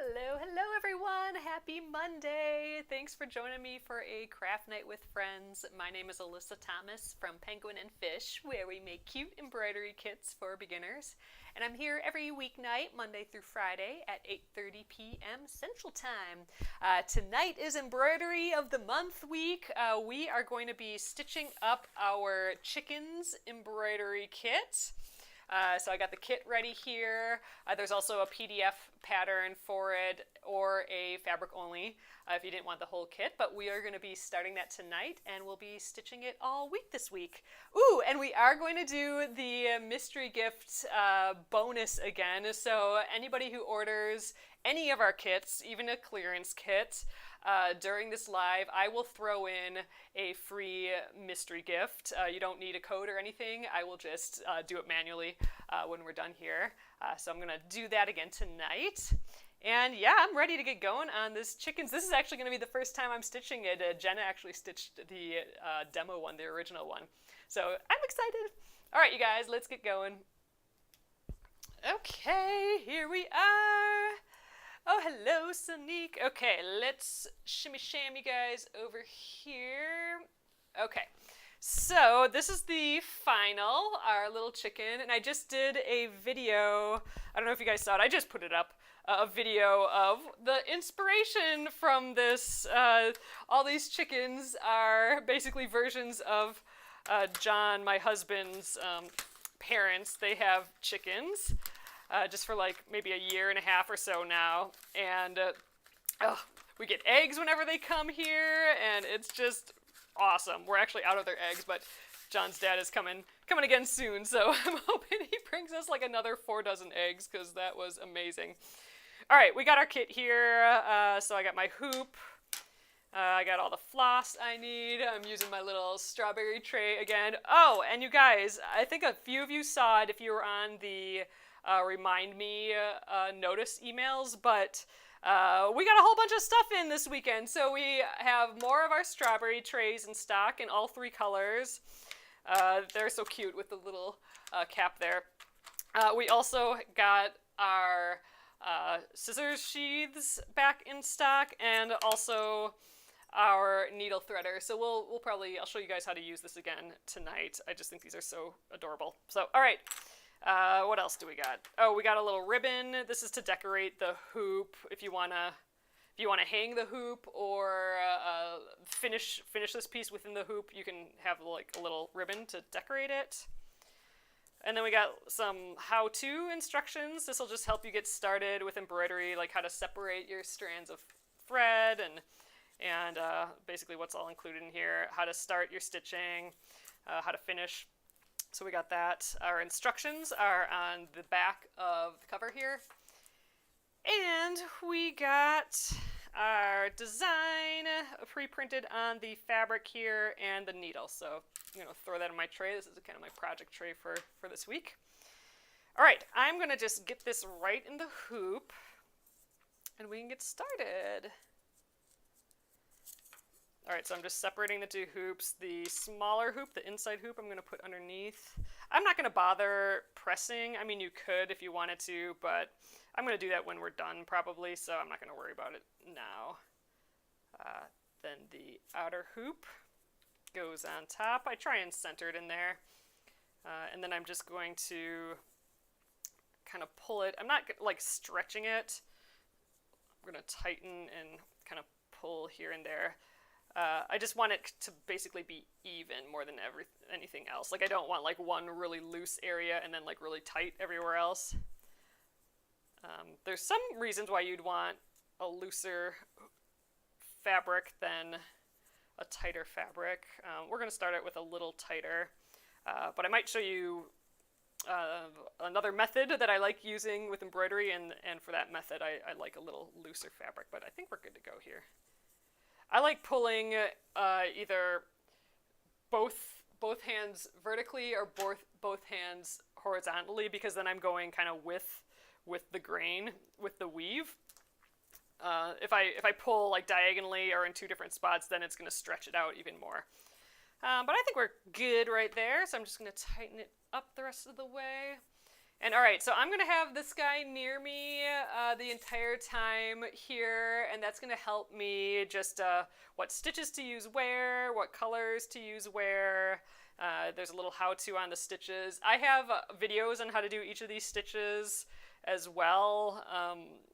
Hello everyone. Happy Monday. Thanks for joining me for a craft night with friends. My name is Alyssa Thomas from Penguin and Fish, where we make cute embroidery kits for beginners. And I'm here every weeknight, Monday through Friday at 8:30 p.m. Central Time. Tonight is Embroidery of the Month week. We are going to be stitching up our chickens embroidery kit. So I got the kit ready here. There's also a PDF pattern for it or a fabric only if you didn't want the whole kit. But we are going to be starting that tonight and we'll be stitching it all week this week. Ooh, and we are going to do the mystery gift bonus again. So anybody who orders any of our kits, even a clearance kit, during this live, I will throw in a free mystery gift. You don't need a code or anything. I will just do it manually when we're done here. So I'm going to do that again tonight. And yeah, I'm ready to get going on this chickens. This is actually going to be the first time I'm stitching it. Jenna actually stitched the demo one, the original one. So I'm excited. All right, you guys, let's get going. Okay, here we are. Oh, hello, Sonique. Okay, let's shimmy sham you guys over here. Okay, so this is the final, our little chicken, and I just did a video. I don't know if you guys saw it. I just put it up. A video of the inspiration from this. All these chickens are basically versions of John, my husband's parents. They have chickens. Just for like maybe a year and a half or so now, and we get eggs whenever they come here, and it's just awesome. We're actually out of their eggs, but John's dad is coming again soon, so I'm hoping he brings us like another 4 dozen eggs, because that was amazing. All right, we got our kit here, so I got my hoop, I got all the floss I need. I'm using my little strawberry tray again. Oh, and you guys, I think a few of you saw it if you were on the remind me notice emails, but we got a whole bunch of stuff in this weekend. So we have more of our strawberry trays in stock in all 3 colors. They're so cute with the little cap there. We also got our scissors sheaths back in stock, and also our needle threader. So we'll probably, I'll show you guys how to use this again tonight. I just think these are so adorable. So all right. What else do we got? Oh, we got a little ribbon. This is to decorate the hoop. If you wanna hang the hoop or finish this piece within the hoop, you can have like a little ribbon to decorate it. And then we got some how-to instructions. This will just help you get started with embroidery, like how to separate your strands of thread and basically what's all included in here. How to start your stitching, how to finish. So we got that. Our instructions are on the back of the cover here. And we got our design pre-printed on the fabric here and the needle. So I'm going to throw that in my tray. This is kind of my project tray for this week. All right, I'm going to just get this right in the hoop and we can get started. All right, so I'm just separating the 2 hoops. The smaller hoop, the inside hoop, I'm going to put underneath. I'm not going to bother pressing. I mean, you could if you wanted to, but I'm going to do that when we're done probably, so I'm not going to worry about it now. Then the outer hoop goes on top. I try and center it in there. And then I'm just going to kind of pull it. I'm not like stretching it. I'm going to tighten and kind of pull here and there. I just want it to basically be even more than anything else. Like I don't want like one really loose area and then like really tight everywhere else. There's some reasons why you'd want a looser fabric than a tighter fabric. We're going to start it with a little tighter, but I might show you another method that I like using with embroidery, and for that method I like a little looser fabric, but I think we're good to go here. I like pulling either both hands vertically or both hands horizontally, because then I'm going kind of with the grain, with the weave. If I pull like diagonally or in 2 different spots, then it's going to stretch it out even more. But I think we're good right there, so I'm just going to tighten it up the rest of the way. And all right, so I'm gonna have this guy near me the entire time here, and that's gonna help me just what stitches to use where, what colors to use where. There's a little how-to on the stitches. I have videos on how to do each of these stitches as well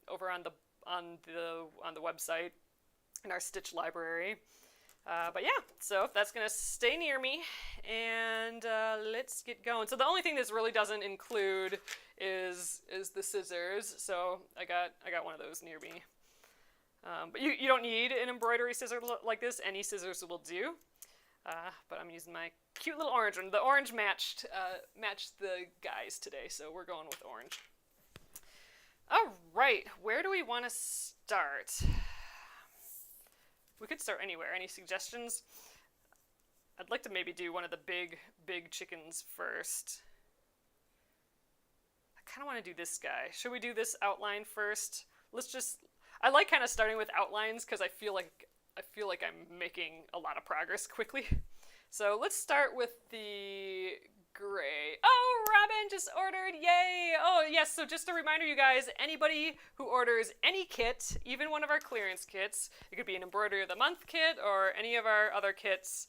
over on the website in our stitch library. But yeah, so that's gonna stay near me, and let's get going. So the only thing this really doesn't include is the scissors. So I got one of those near me. But you don't need an embroidery scissor like this. Any scissors will do. But I'm using my cute little orange one. The orange matched the guys today, so we're going with orange. All right, where do we want to start? We could start anywhere. Any suggestions? I'd like to maybe do one of the big chickens first. I kind of want to do this guy. Should we do this outline first? I like kind of starting with outlines because I feel like I'm making a lot of progress quickly. So let's start with the gray. Oh, Robin just ordered, yay! Oh yes, so just a reminder, you guys, anybody who orders any kit, even one of our clearance kits, it could be an embroidery of the month kit or any of our other kits,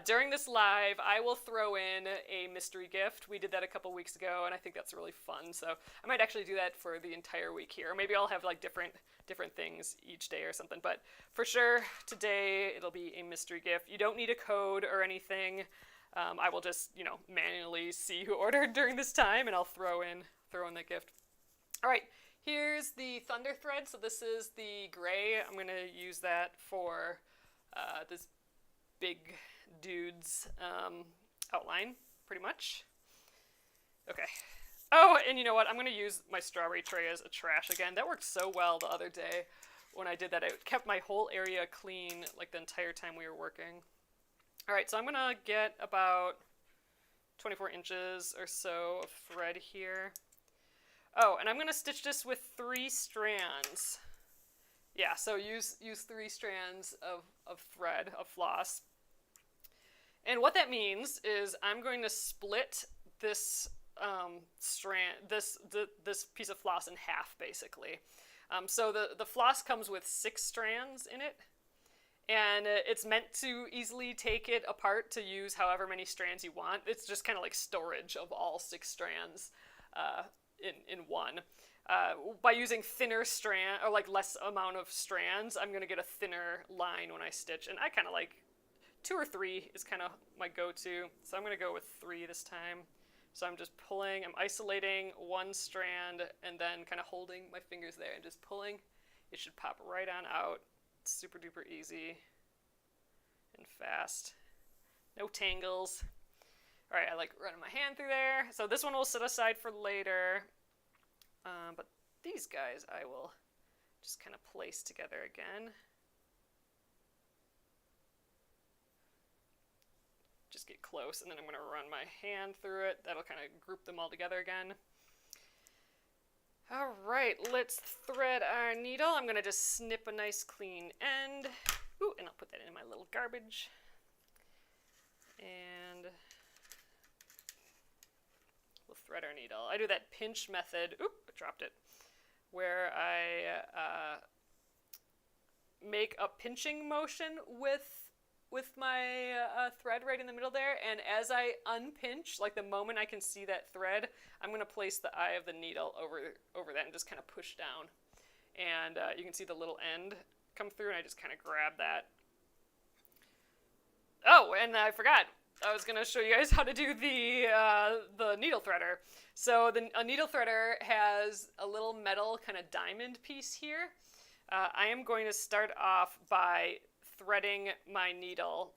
during this live, I will throw in a mystery gift. We did that a couple weeks ago, and I think that's really fun. So I might actually do that for the entire week here. Or maybe I'll have like different things each day or something. But for sure, today it'll be a mystery gift. You don't need a code or anything. I will just, manually see who ordered during this time, and I'll throw in that gift. All right, here's the thunder thread. So this is the gray. I'm going to use that for this big dude's outline, pretty much. Okay. Oh, and you know what? I'm going to use my strawberry tray as a trash again. That worked so well the other day when I did that. It kept my whole area clean like the entire time we were working. All right, so I'm going to get about 24 inches or so of thread here. Oh, and I'm going to stitch this with 3 strands. Yeah, so use 3 strands of thread, of floss. And what that means is I'm going to split this this piece of floss in half, basically. So the floss comes with 6 strands in it, and it's meant to easily take it apart to use however many strands you want. It's just kind of like storage of all 6 strands in one. By using thinner strand, or like less amount of strands, I'm going to get a thinner line when I stitch, and I kind of like 2 or 3 is kind of my go-to, so I'm going to go with 3 this time. So I'm just pulling, I'm isolating 1 strand, and then kind of holding my fingers there and just pulling. It should pop right on out. It's super duper easy and fast. No tangles. All right, I like running my hand through there. So this one will set aside for later. But these guys I will just kind of place together again. Just get close, and then I'm going to run my hand through it. That'll kind of group them all together again. All right, let's thread our needle. I'm going to just snip a nice clean end. Ooh, and I'll put that in my little garbage. And we'll thread our needle. I do that pinch method. Oop, I dropped it. Where I make a pinching motion with my thread right in the middle there, and as I unpinch, like the moment I can see that thread, I'm going to place the eye of the needle over that and just kind of push down. And you can see the little end come through, and I just kind of grab that. Oh, and I forgot. I was going to show you guys how to do the needle threader. So a needle threader has a little metal kind of diamond piece here. I am going to start off by threading my needle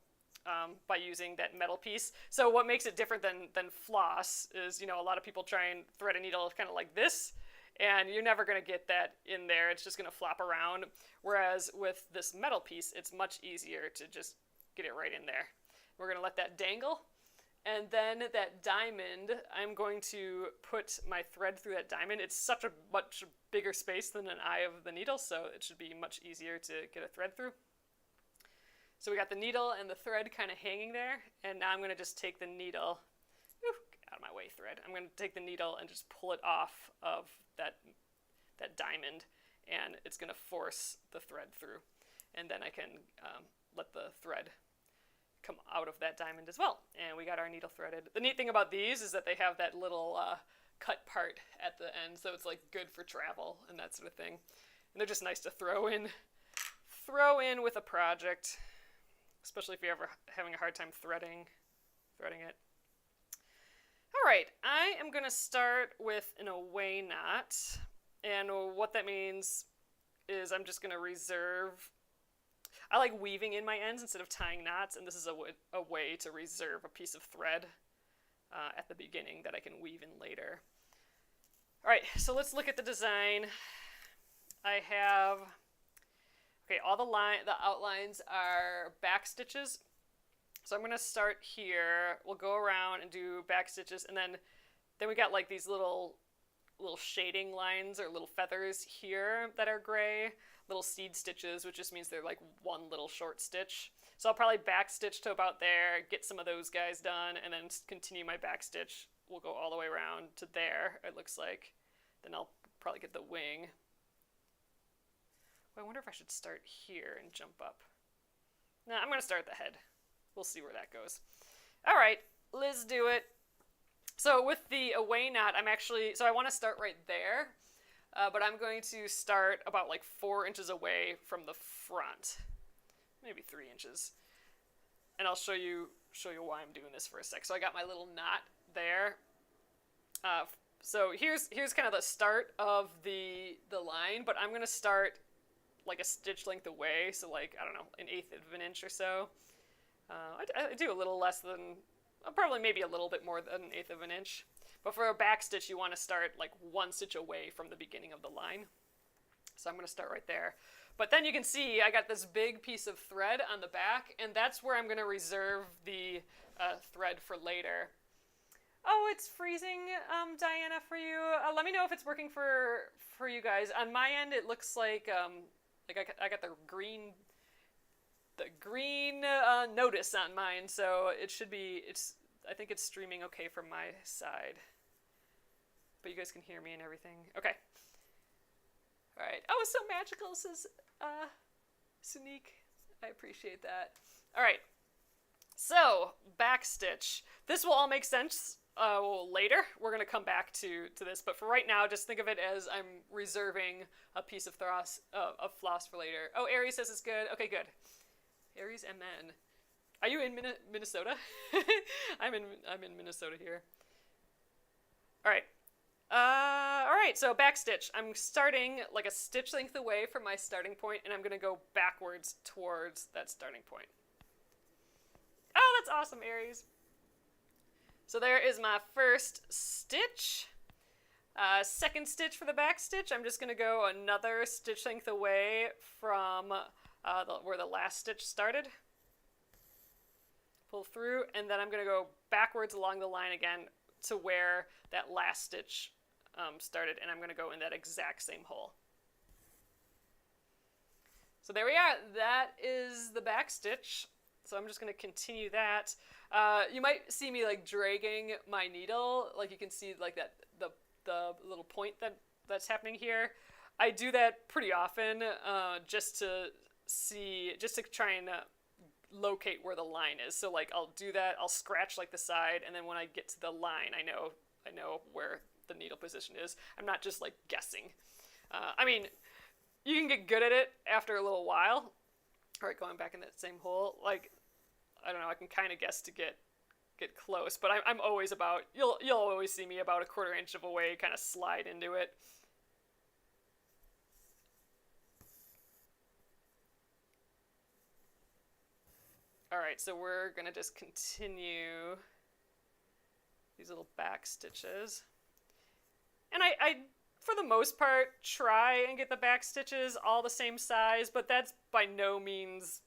by using that metal piece. So what makes it different than floss is, a lot of people try and thread a needle kind of like this, and you're never going to get that in there. It's just going to flop around. Whereas with this metal piece, it's much easier to just get it right in there. We're going to let that dangle, and then that diamond, I'm going to put my thread through that diamond. It's such a much bigger space than an eye of the needle, so it should be much easier to get a thread through. So we got the needle and the thread kind of hanging there, and now I'm going to just take the needle, get out of my away thread. I'm going to take the needle and just pull it off of that diamond, and it's going to force the thread through. And then I can let the thread come out of that diamond as well. And we got our needle threaded. The neat thing about these is that they have that little cut part at the end, so it's like good for travel and that sort of thing. And they're just nice to throw in with a project, especially if you're ever having a hard time threading it. All right, I am going to start with an away knot, and what that means is I'm just going to reserve. I like weaving in my ends instead of tying knots, and this is a way to reserve a piece of thread at the beginning that I can weave in later. All right, so let's look at the design. I have, okay, all the outlines are back stitches. So I'm going to start here. We'll go around and do back stitches, and then we got like these little shading lines or little feathers here that are gray, little seed stitches, which just means they're like one little short stitch. So I'll probably back stitch to about there, get some of those guys done, and then continue my back stitch. We'll go all the way around to there, it looks like. Then I'll probably get the wing. Well, I wonder if I should start here and jump up. No, I'm going to start at the head. We'll see where that goes. All right, let's do it. So with the away knot, so I want to start right there, but I'm going to start about like 4 inches away from the front, maybe 3 inches. And I'll show you why I'm doing this for a sec. So I got my little knot there. So here's kind of the start of the line, but I'm going to start like a stitch length away, so like, I don't know, 1/8 of an inch or so. I do a little less than, probably maybe a little bit more than 1/8 of an inch. But for a back stitch, you want to start like 1 stitch away from the beginning of the line. So I'm going to start right there. But then you can see I got this big piece of thread on the back, and that's where I'm going to reserve the thread for later. Oh, it's freezing, Diana, for you. Let me know if it's working for you guys. On my end, it looks like I got the green notice on mine, so it should be, I think it's streaming okay from my side. But you guys can hear me and everything. Okay. All right. Oh, it's so magical, says Sunique. I appreciate that. All right. So, back stitch. This will all make sense later. We're going to come back to this, but for right now, just think of it as I'm reserving a piece of floss for later. Oh, Aries says it's good. Okay, good. Aries MN. Are you in Minnesota? I'm in Minnesota here. All right. All right, so back stitch. I'm starting like a stitch length away from my starting point, and I'm going to go backwards towards that starting point. Oh, that's awesome, Aries. So there is my first stitch. Second stitch for the back stitch, I'm just going to go another stitch length away from where the last stitch started. Pull through, and then I'm going to go backwards along the line again to where that last stitch started, and I'm going to go in that exact same hole. So there we are. That is the back stitch. So I'm just going to continue that. You might see me like dragging my needle, like you can see like that the little point that's happening here. I do that pretty often just to try and locate where the line is. So like I'll do that, I'll scratch like the side, and then when I get to the line, I know where the needle position is. I'm not just like guessing. I mean, you can get good at it after a little while. All right, going back in that same hole, like, I don't know, I can kind of guess to get close, but I'm always about, you'll always see me about 1/4 inch of away, kind of slide into it. All right, so we're gonna just continue these little back stitches. And I for the most part, try and get the back stitches all the same size, but that's by no means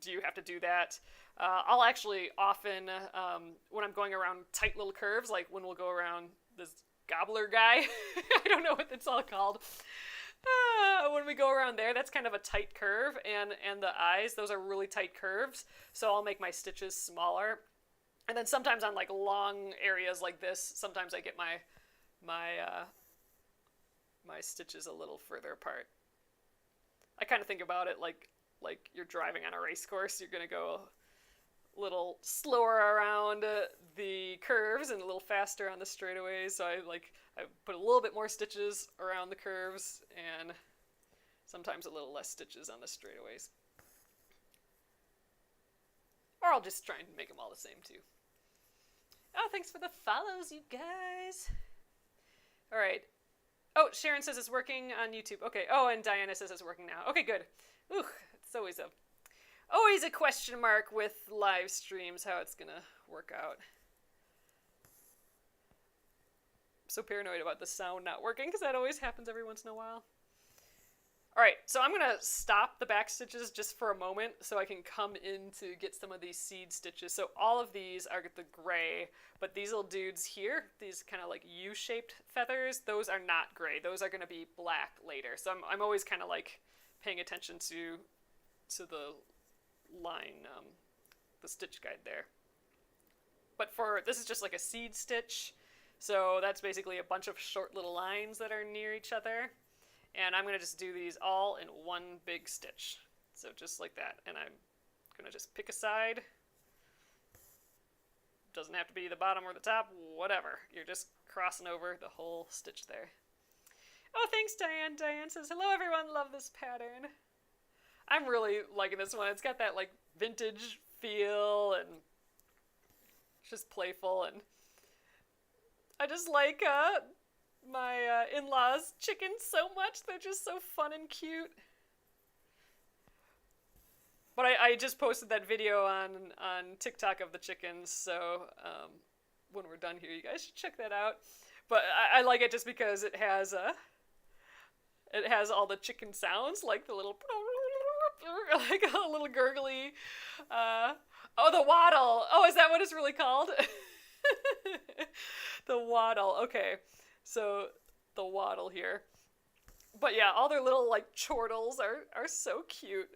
do you have to do that. I'll actually often, when I'm going around tight little curves, like when we'll go around this gobbler guy, I don't know what it's all called. When we go around there, that's kind of a tight curve, and the eyes, those are really tight curves, so I'll make my stitches smaller. And then sometimes on like long areas like this, sometimes I get my my stitches a little further apart. I kind of think about it like you're driving on a race course. You're gonna go a little slower around the curves and a little faster on the straightaways. So I put a little bit more stitches around the curves and sometimes a little less stitches on the straightaways. Or I'll just try and make them all the same too. Oh, thanks for the follows, you guys. All right. Oh, Sharon says it's working on YouTube. Okay. Oh, and Diana says it's working now. Okay, good. Ooh, it's always a question mark with live streams, how it's gonna work out. I'm so paranoid about the sound not working because that always happens every once in a while. All right, so I'm gonna stop the back stitches just for a moment so I can come in to get some of these seed stitches. So all of these are the gray, but these little dudes here, these kind of like U-shaped feathers, those are not gray. Those are gonna be black later. So I'm always kind of like paying attention to the line, the stitch guide there. But this is just like a seed stitch. So that's basically a bunch of short little lines that are near each other. And I'm going to just do these all in one big stitch. So just like that. And I'm going to just pick a side. Doesn't have to be the bottom or the top, whatever. You're just crossing over the whole stitch there. Oh, thanks, Diane. Diane says, hello, everyone. Love this pattern. I'm really liking this one. It's got that like vintage feel and it's just playful. And I just like my in-laws' chickens so much. They're just so fun and cute. But I just posted that video on TikTok of the chickens, so when we're done here, you guys should check that out. But I like it just because it has all the chicken sounds, like the little like a little gurgly. Oh, the waddle. Oh, is that what it's really called? The waddle. Okay. So the waddle here. But yeah, all their little like chortles are so cute.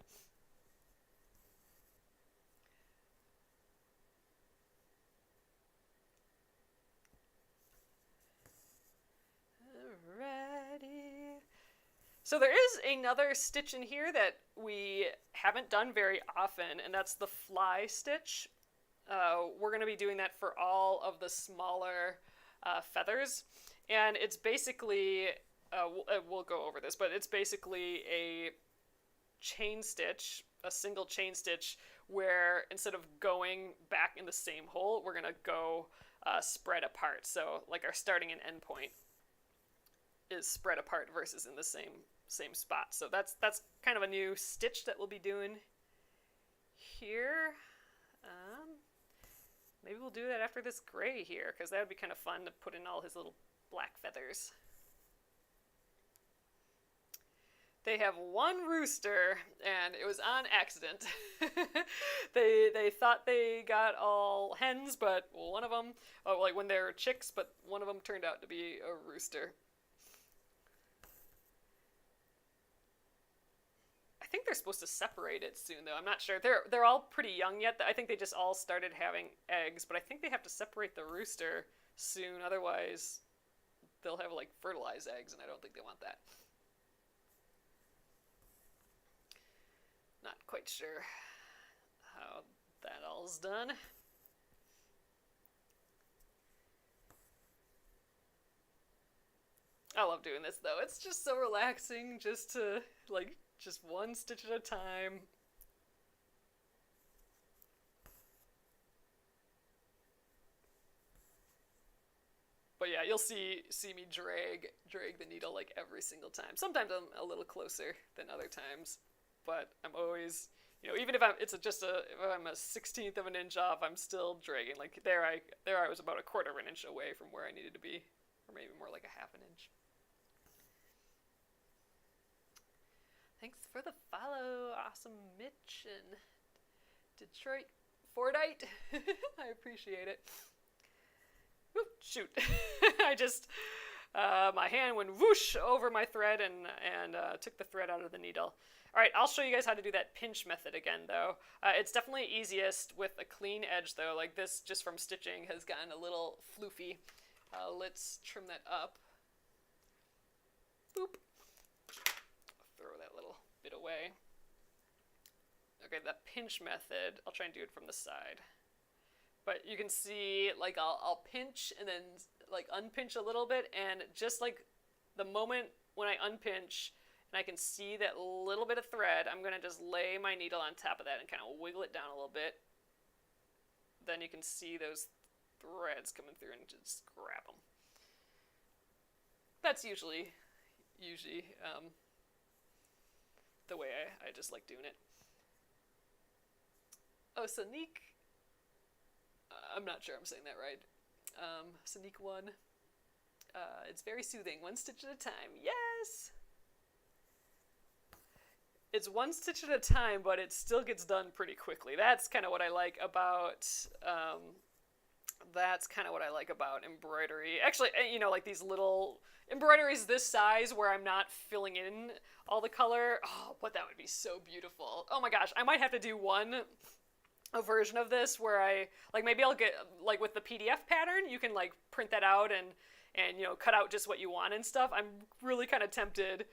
Alrighty. So there is another stitch in here that we haven't done very often, and that's the fly stitch. We're going to be doing that for all of the smaller feathers. And it's basically, we'll go over this, but it's basically a chain stitch, a single chain stitch, where instead of going back in the same hole, we're going to go spread apart. So like our starting and end point is spread apart versus in the same spot. So that's kind of a new stitch that we'll be doing here. Maybe we'll do that after this gray here, because that would be kind of fun to put in all his little black feathers. They have one rooster, and it was on accident. They thought they got all hens, but one of them, like when they were chicks, but one of them turned out to be a rooster. I think they're supposed to separate it soon, though. I'm not sure. They're all pretty young yet. I think they just all started having eggs, but I think they have to separate the rooster soon. Otherwise, they'll have like fertilized eggs, and I don't think they want that. Not quite sure how that all's done. I love doing this, though. It's just so relaxing just to, like, just one stitch at a time. But yeah, you'll see me drag the needle like every single time. Sometimes I'm a little closer than other times, but I'm always, even if I'm a 1/16 of an inch off, I'm still dragging. Like there I was about 1/4 of an inch away from where I needed to be, or maybe more like 1/2 inch. Thanks for the follow, awesome Mitch and Detroit Fordite. I appreciate it. Oop, shoot. My hand went whoosh over my thread and took the thread out of the needle. All right, I'll show you guys how to do that pinch method again, though. It's definitely easiest with a clean edge, though. Like this, just from stitching, has gotten a little floofy. Let's trim that up. Boop. Throw that little bit away. Okay, that pinch method, I'll try and do it from the side. But you can see, like, I'll pinch and then, like, unpinch a little bit, and just, like, the moment when I unpinch and I can see that little bit of thread, I'm going to just lay my needle on top of that and kind of wiggle it down a little bit. Then you can see those threads coming through and just grab them. That's usually the way I just like doing it. Oh, Sonique. I'm not sure I'm saying that right. Sonique 1. It's very soothing. One stitch at a time. Yes! It's one stitch at a time, but it still gets done pretty quickly. That's kind of what I like about embroidery. Actually, you know, like these little embroideries this size where I'm not filling in all the color. Oh, but that would be so beautiful. Oh my gosh, I might have to do a version of this where I, like, maybe I'll get, like, with the PDF pattern, you can, like, print that out and you know, cut out just what you want and stuff. I'm really kind of tempted.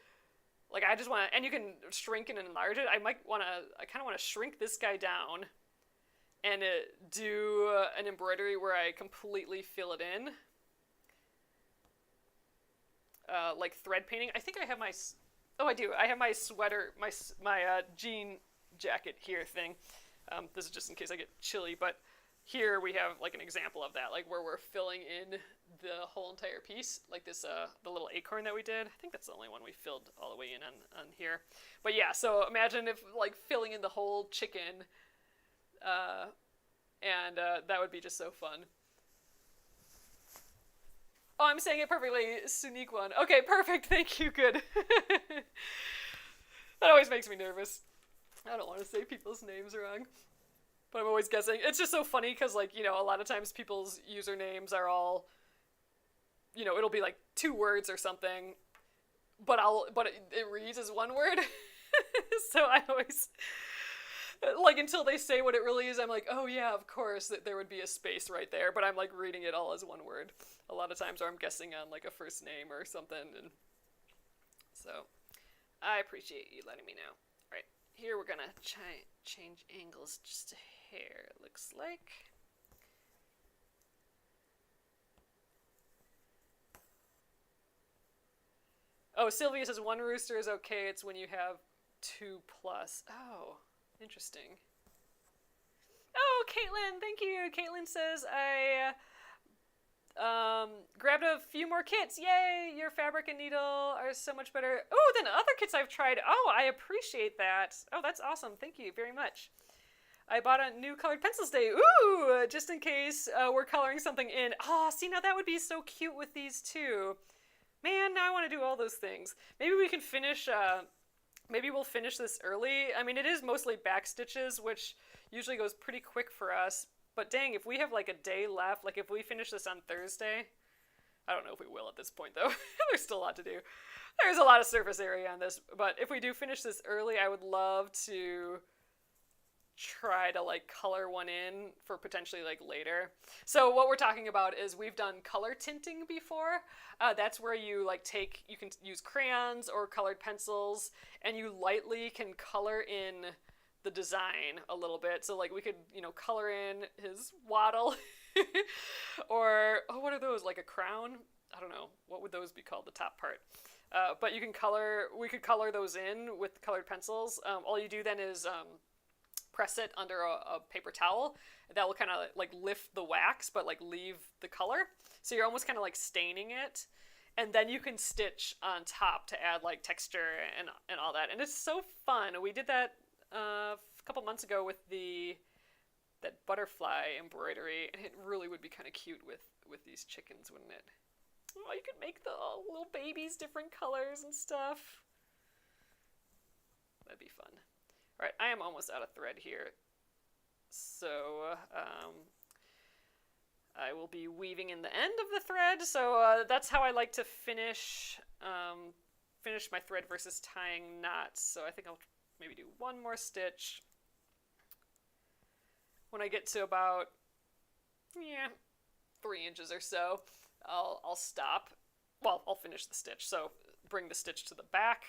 Like, I just want to, and you can shrink and enlarge it. I kind of want to shrink this guy down and do an embroidery where I completely fill it in. Like thread painting. I think I have my, oh, I do. I have my sweater, my jean jacket here thing. This is just in case I get chilly, but here we have like an example of that, like where we're filling in the whole entire piece, like this, the little acorn that we did. I think that's the only one we filled all the way in on here. But yeah, so imagine if like filling in the whole chicken, and that would be just so fun. Oh, I'm saying it perfectly, Sunique 1. Okay, perfect, thank you, good. That always makes me nervous. I don't want to say people's names wrong, but I'm always guessing. It's just so funny because, like, you know, a lot of times people's usernames are all, you know, it'll be like 2 words or something, but it reads as 1 word. So I always, like, until they say what it really is, I'm like, oh yeah, of course, that there would be a space right there, but I'm like reading it all as 1 word a lot of times, or I'm guessing on like a first name or something, and so I appreciate you letting me know. All right, here we're gonna change angles just a hair, it looks like. Oh, Sylvia says 1 rooster is okay. It's when you have 2+. Oh, interesting. Oh, Caitlin, thank you. Caitlin says I grabbed a few more kits. Yay! Your fabric and needle are so much better. Oh, than other kits I've tried. Oh, I appreciate that. Oh, that's awesome. Thank you very much. I bought a new colored pencils today. Ooh, just in case we're coloring something in. Oh, see, now that would be so cute with these too. Man, now I want to do all those things. Maybe we can finish, maybe we'll finish this early. I mean, it is mostly back stitches, which usually goes pretty quick for us. But dang, if we have like a day left, like if we finish this on Thursday, I don't know if we will at this point though. There's still a lot to do. There's a lot of surface area on this, but if we do finish this early, I would love to try to like color one in for potentially like later. So what we're talking about is we've done color tinting before. That's where you like you can use crayons or colored pencils and you lightly can color in the design a little bit. So like we could, you know, color in his waddle or, oh, what are those? Like a crown? I don't know. What would those be called? The top part. But we could color those in with colored pencils. All you do then is, press it under a paper towel. That will kind of like lift the wax, but like leave the color. So you're almost kind of like staining it. And then you can stitch on top to add like texture and all that. And it's so fun. We did that a couple months ago with that butterfly embroidery. And it really would be kind of cute with these chickens, wouldn't it? Oh, you could make the little babies different colors and stuff. That'd be fun. All right, I am almost out of thread here. So I will be weaving in the end of the thread, so that's how I like to finish my thread versus tying knots. So I think I'll maybe do one more stitch. When I get to about 3 inches or so, I'll stop. Well, I'll finish the stitch. So bring the stitch to the back.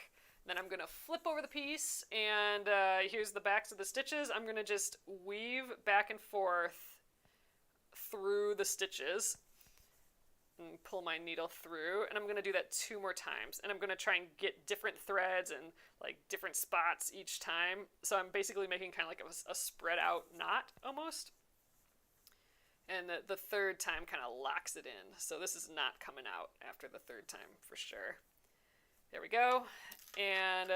Then I'm going to flip over the piece, and here's the backs of the stitches. I'm going to just weave back and forth through the stitches and pull my needle through, and I'm going to do that 2 more times, and I'm going to try and get different threads and like different spots each time. So I'm basically making kind of like a spread out knot almost, and the third time kind of locks it in, so this is not coming out after the third time for sure. There we go. And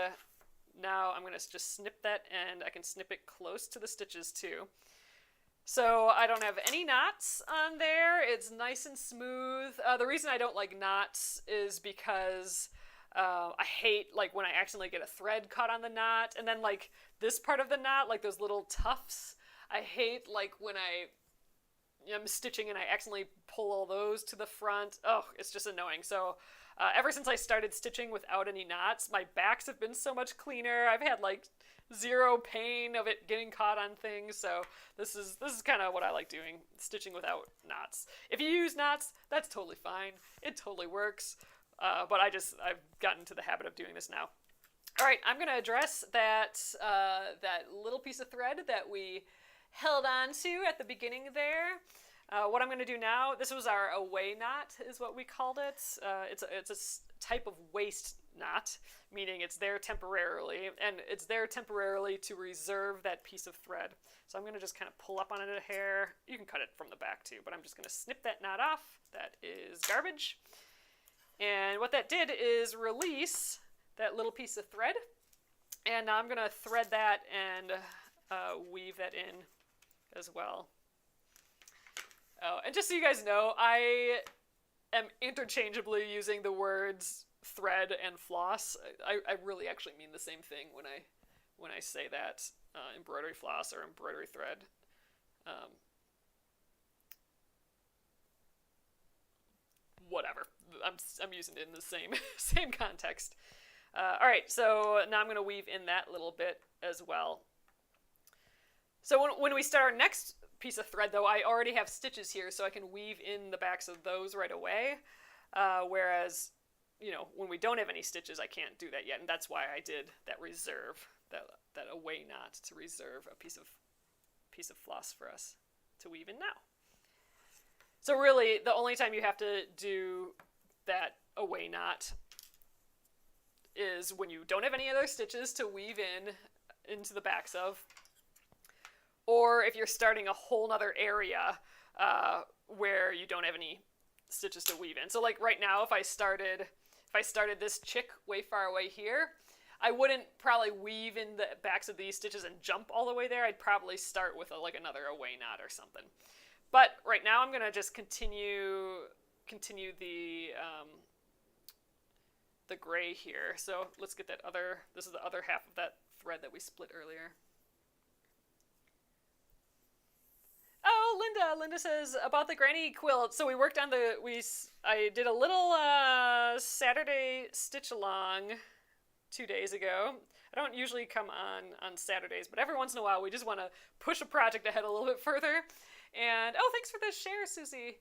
now I'm going to just snip that end. I can snip it close to the stitches too. So I don't have any knots on there. It's nice and smooth. The reason I don't like knots is because I hate like when I accidentally get a thread caught on the knot, and then like this part of the knot, like those little tufts. I hate like when I'm stitching and I accidentally pull all those to the front. Oh, it's just annoying. So ever since I started stitching without any knots, my backs have been so much cleaner. I've had like zero pain of it getting caught on things. So this is kind of what I like doing, stitching without knots. If you use knots, that's totally fine. It totally works. But I've gotten into the habit of doing this now. All right, I'm going to address that little piece of thread that we held on to at the beginning there. What I'm going to do now, this was our away knot is what we called it. It's a type of waist knot, meaning it's there temporarily, and it's there temporarily to reserve that piece of thread. So I'm going to just kind of pull up on it a hair. You can cut it from the back too, but I'm just going to snip that knot off. That is garbage. And what that did is release that little piece of thread. And now I'm going to thread that and weave that in as well. Oh, and just so you guys know, I am interchangeably using the words thread and floss. I really actually mean the same thing when I say that, embroidery floss or embroidery thread. Whatever. I'm using it in the same context. All right, so now I'm going to weave in that little bit as well. So when we start our next piece of thread, though, I already have stitches here, so I can weave in the backs of those right away. Whereas, when we don't have any stitches, I can't do that yet, and that's why I did that reserve, that away knot to reserve a piece of floss for us to weave in now. So really, the only time you have to do that away knot is when you don't have any other stitches to weave into the backs of, or if you're starting a whole nother area where you don't have any stitches to weave in. So like right now, if I started this chick way far away here, I wouldn't probably weave in the backs of these stitches and jump all the way there. I'd probably start with another away knot or something. But right now I'm gonna just continue the gray here. So let's get this is the other half of that thread that we split earlier. Oh, Linda says about the granny quilt. So we worked on I did a little Saturday stitch along 2 days ago. I don't usually come on Saturdays, but every once in a while we just want to push a project ahead a little bit further. And thanks for the share, Susie.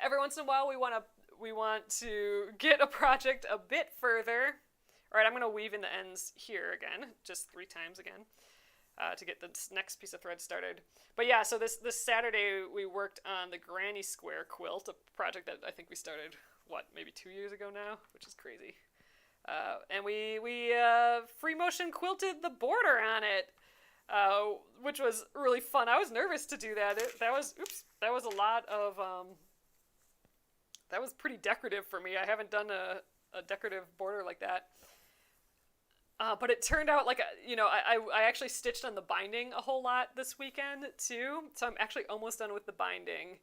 Every once in a while we want to get a project a bit further. All right, I'm going to weave in the ends here again, just 3 times again. To get this next piece of thread started. But yeah, so this Saturday we worked on the Granny Square quilt, a project that I think we started, maybe 2 years ago now, which is crazy. And we free motion quilted the border on it, which was really fun. I was nervous to do that. That was a lot of, that was pretty decorative for me. I haven't done a decorative border like that. But it turned out I actually stitched on the binding a whole lot this weekend too. So I'm actually almost done with the binding.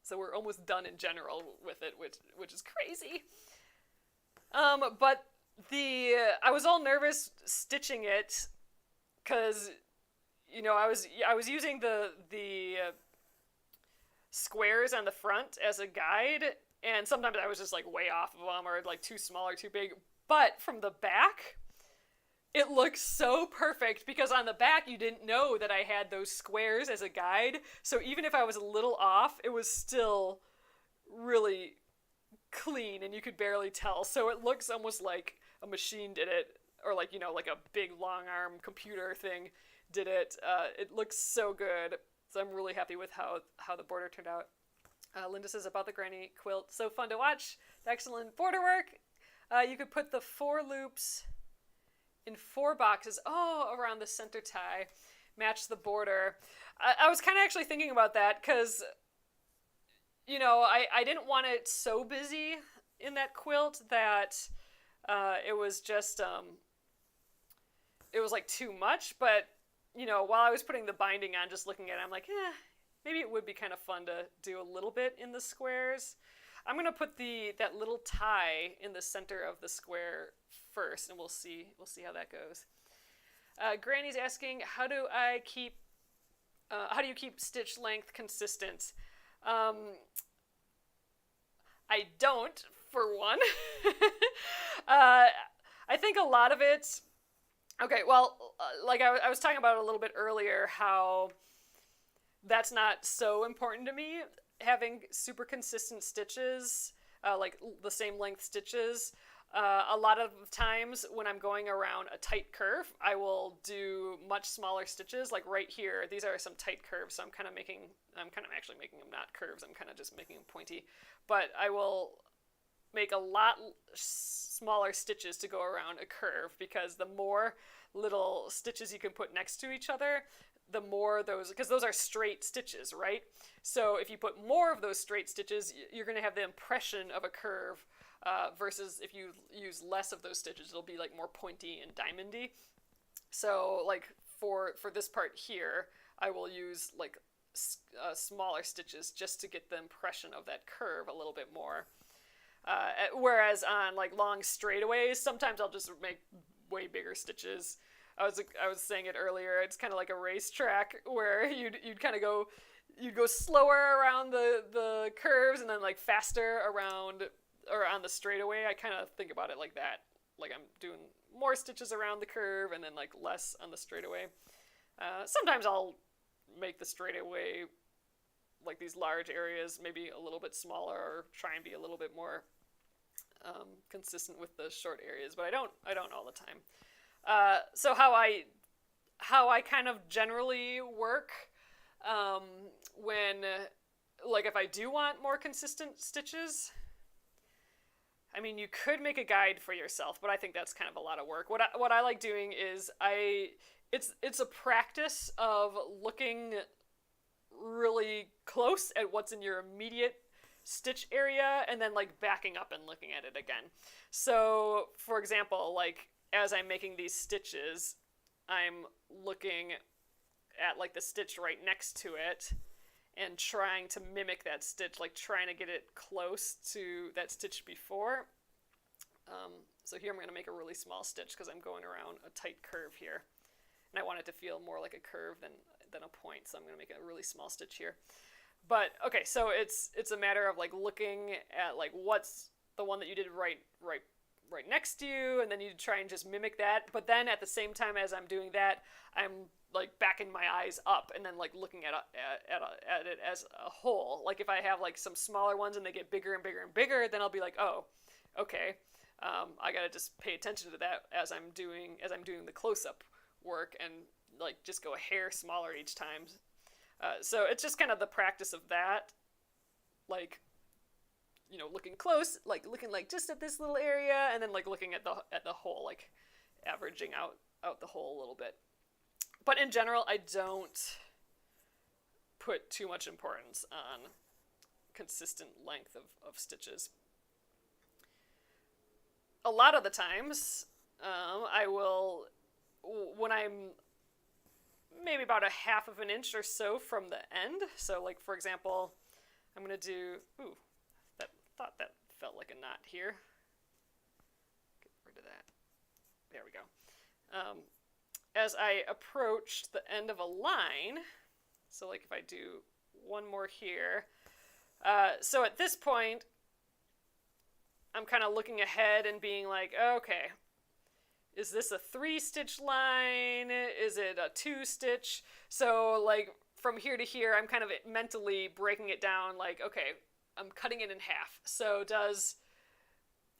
So we're almost done in general with it, which is crazy. But I was all nervous stitching it because I was using the squares on the front as a guide, and sometimes I was just like way off of them or like too small or too big. But from the back, it looks so perfect because on the back you didn't know that I had those squares as a guide. So even if I was a little off, it was still really clean and you could barely tell. So it looks almost like a machine did it, or like, you know, like a big long arm computer thing did it. It looks so good. So I'm really happy with how the border turned out. Linda says about the granny quilt, so fun to watch. Excellent border work. You could put the 4 loops in 4 boxes, around the center tie, match the border. I was kind of actually thinking about that because, you know, I didn't want it so busy in that quilt that it was just, it was like too much. But, you know, while I was putting the binding on, just looking at it, I'm like, maybe it would be kind of fun to do a little bit in the squares. I'm going to put that little tie in the center of the square first, and we'll see how that goes. Granny's asking, how do you keep stitch length consistent? I don't, for one. I think a lot of it, okay, well, like I was talking about a little bit earlier, how that's not so important to me, having super consistent stitches, like the same length stitches. A lot of times when I'm going around a tight curve, I will do much smaller stitches. Like right here, these are some tight curves, so I'm kind of actually making them not curves, I'm kind of just making them pointy. But I will make a lot smaller stitches to go around a curve, because the more little stitches you can put next to each other, the more because those are straight stitches, right? So if you put more of those straight stitches, you're going to have the impression of a curve, versus if you use less of those stitches, it'll be like more pointy and diamondy. So like for this part here, I will use like smaller stitches just to get the impression of that curve a little bit more. Whereas on like long straightaways, sometimes I'll just make way bigger stitches. I was saying it earlier, it's kind of like a racetrack where you'd kind of go slower around the curves and then like faster around or on the straightaway. I kind of think about it like that. Like I'm doing more stitches around the curve and then like less on the straightaway. Sometimes I'll make the straightaway, like these large areas, maybe a little bit smaller, or try and be a little bit more consistent with the short areas, but I don't all the time. So how I kind of generally work, when, like if I do want more consistent stitches, I mean, you could make a guide for yourself, but I think that's kind of a lot of work. What I like doing is it's a practice of looking really close at what's in your immediate stitch area and then like backing up and looking at it again. So for example, like as I'm making these stitches, I'm looking at like the stitch right next to it and trying to mimic that stitch, like trying to get it close to that stitch before. So here I'm going to make a really small stitch because I'm going around a tight curve here. And I want it to feel more like a curve than a point, so I'm going to make a really small stitch here. But okay, so it's a matter of like looking at like what's the one that you did right next to you, and then you try and just mimic that. But then at the same time as I'm doing that, I'm like backing my eyes up and then like looking at it as a whole. Like if I have like some smaller ones and they get bigger and bigger and bigger, then I'll be like, oh, okay, I gotta just pay attention to that as I'm doing the close-up work, and like just go a hair smaller each time. So it's just kind of the practice of that, like, you know, looking close, like looking like just at this little area, and then like looking at the whole, like averaging out the whole a little bit. But in general, I don't put too much importance on consistent length of stitches. A lot of the times, I will, when I'm maybe about a half of an inch or so from the end. So like, for example, I'm going to do, thought that felt like a knot here. Get rid of that. There we go. As I approach the end of a line, so like if I do one more here, So at this point, I'm kind of looking ahead and being like, okay, is this a 3-stitch line? Is it a 2-stitch? So, like, from here to here, I'm kind of mentally breaking it down, like, okay, I'm cutting it in half. So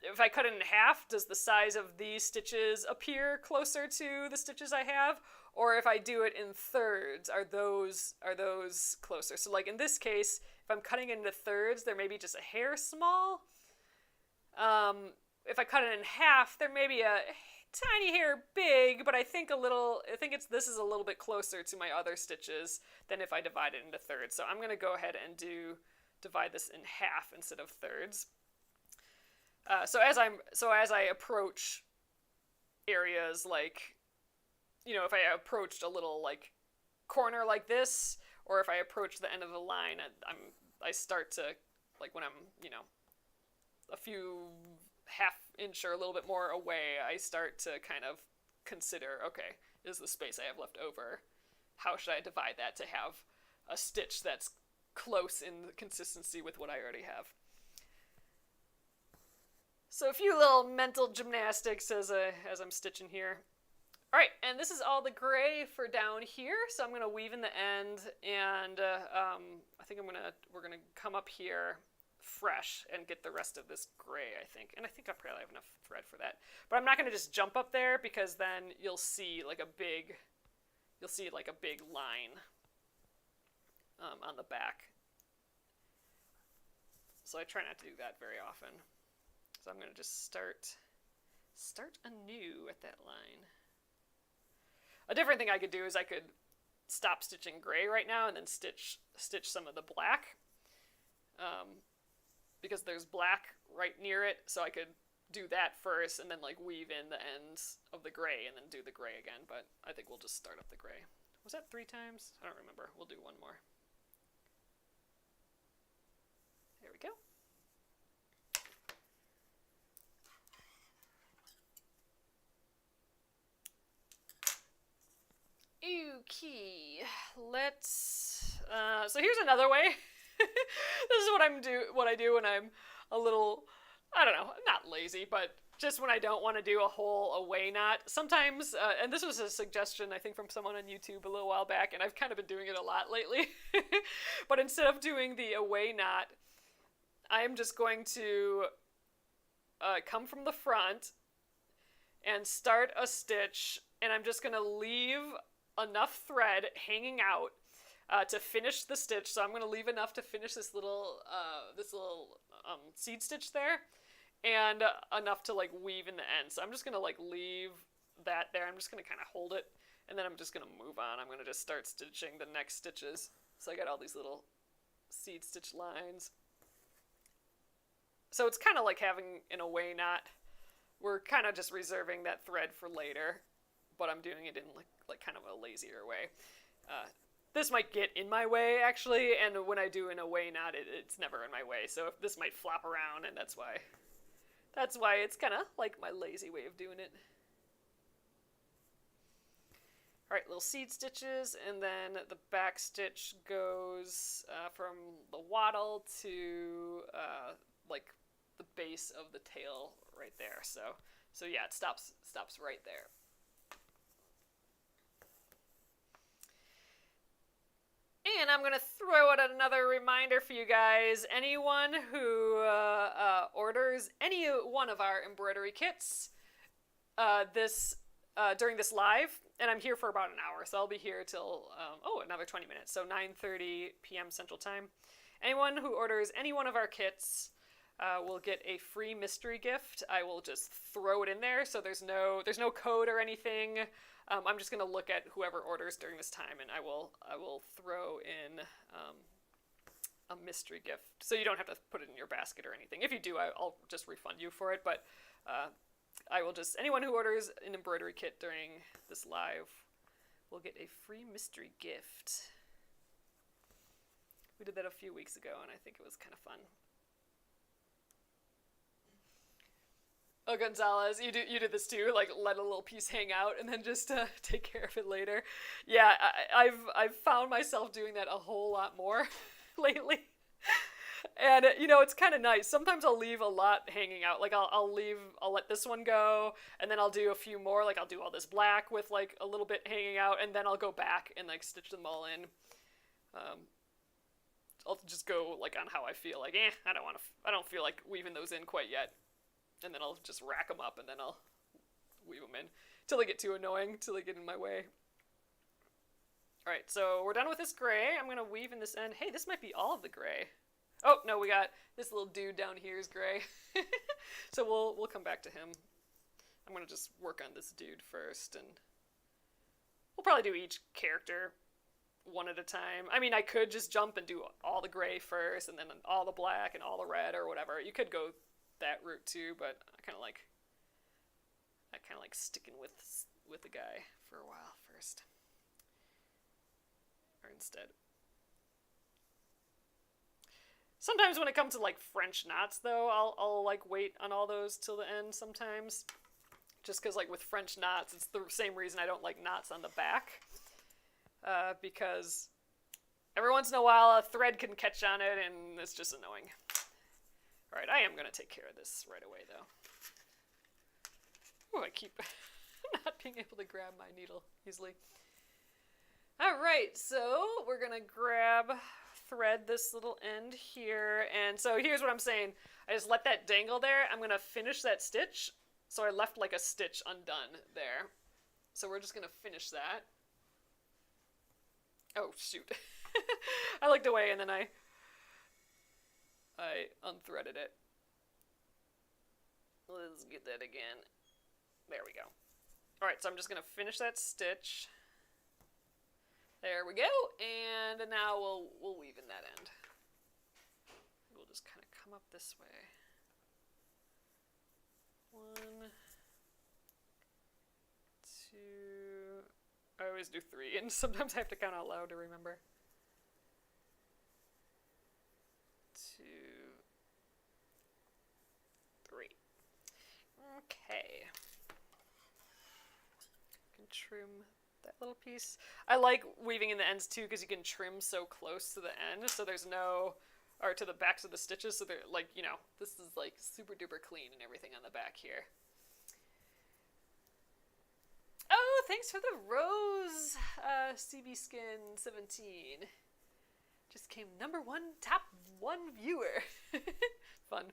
if I cut it in half, does the size of these stitches appear closer to the stitches I have? Or if I do it in thirds, are those closer? So, like, in this case, if I'm cutting it into thirds, they're maybe just a hair small. If I cut it in half, there may be a tiny hair big, but I think this is a little bit closer to my other stitches than if I divide it into thirds. So I'm going to go ahead and divide this in half instead of thirds. So as I approach areas like, if I approached a little like corner like this, or if I approach the end of the line, I start to, like, when I'm, a few half inch or a little bit more away, I start to kind of consider, okay, is the space I have left over, how should I divide that to have a stitch that's close in consistency with what I already have. So a few little mental gymnastics as I'm stitching here. All right, and this is all the gray for down here, so I'm going to weave in the end, and I think we're gonna come up here fresh and get the rest of this gray, I think. And I think I probably have enough thread for that. But I'm not going to just jump up there, because then you'll see like a big line on the back. So I try not to do that very often. So I'm going to just start anew at that line. A different thing I could do is I could stop stitching gray right now and then stitch some of the black. Because there's black right near it, so I could do that first and then like weave in the ends of the gray and then do the gray again, but I think we'll just start up the gray. Was that 3 times? I don't remember. We'll do one more. There we go. Okay, so here's another way. This is what I do when I'm a little, I don't know, not lazy, but just when I don't want to do a whole away knot. Sometimes, and this was a suggestion I think from someone on YouTube a little while back, and I've kind of been doing it a lot lately. But instead of doing the away knot, I am just going to come from the front and start a stitch, and I'm just going to leave enough thread hanging out to finish the stitch. So I'm going to leave enough to finish this little seed stitch there, and enough to like weave in the end. So I'm just going to like leave that there. I'm just going to kind of hold it, and then I'm just going to move on. I'm going to just start stitching the next stitches. So I got all these little seed stitch lines. So it's kind of like having an away knot. We're kind of just reserving that thread for later, but I'm doing it in like kind of a lazier way. This might get in my way, actually, and when I do an away knot, it's never in my way, so this might flop around, and that's why it's kind of like my lazy way of doing it. Alright, little seed stitches, and then the back stitch goes from the wattle to like the base of the tail right there. So yeah, it stops right there. And I'm going to throw out another reminder for you guys. Anyone who orders any one of our embroidery kits during this live, and I'm here for about an hour, so I'll be here till, another 20 minutes, so 9:30 p.m. Central Time. Anyone who orders any one of our kits will get a free mystery gift. I will just throw it in there, so there's no code or anything. I'm just going to look at whoever orders during this time, and I will throw in a mystery gift. So you don't have to put it in your basket or anything. If you do, I'll just refund you for it, but anyone who orders an embroidery kit during this live will get a free mystery gift. We did that a few weeks ago, and I think it was kind of fun. Oh, Gonzalez, you did this too? Like, let a little piece hang out and then just take care of it later? Yeah, I've found myself doing that a whole lot more lately. And you know, it's kind of nice. Sometimes I'll leave a lot hanging out. Like I'll let this one go, and then I'll do a few more. Like I'll do all this black with like a little bit hanging out, and then I'll go back and like stitch them all in. Um, I'll just go like on how I feel. Like, I don't feel like weaving those in quite yet. And then I'll just rack them up, and then I'll weave them in till they get too annoying, till they get in my way. All right, so we're done with this gray. I'm gonna weave in this end. Hey, this might be all of the gray. Oh no, we got this little dude down here is gray. So we'll come back to him. I'm gonna just work on this dude first, and we'll probably do each character one at a time. I mean, I could just jump and do all the gray first, and then all the black and all the red or whatever. You could go that route too, but I kind of like sticking with the guy for a while first, or instead. Sometimes when it comes to like French knots, though, I'll like wait on all those till the end sometimes, just because like with French knots, it's the same reason I don't like knots on the back, because every once in a while a thread can catch on it and it's just annoying. All right, I am gonna take care of this right away though. Oh, I keep not being able to grab my needle easily. All right, so we're gonna thread this little end here, and so here's what I'm saying. I just let that dangle there. I'm gonna finish that stitch, so I left like a stitch undone there. So we're just gonna finish that. Oh shoot. I looked away and then I unthreaded it. Let's get that again. There we go. All right, so I'm just gonna finish that stitch. There we go, and now we'll weave in that end. We'll just kind of come up this way. 1, 2. I always do 3, and sometimes I have to count out loud to remember. 2, 3. Okay. Can trim that little piece. I like weaving in the ends too because you can trim so close to the end, so there's no, or to the backs of the stitches, so they're like, you know, this is like super duper clean and everything on the back here. Oh, thanks for the rose, CB Skin 17. Just came top one viewer. Fun.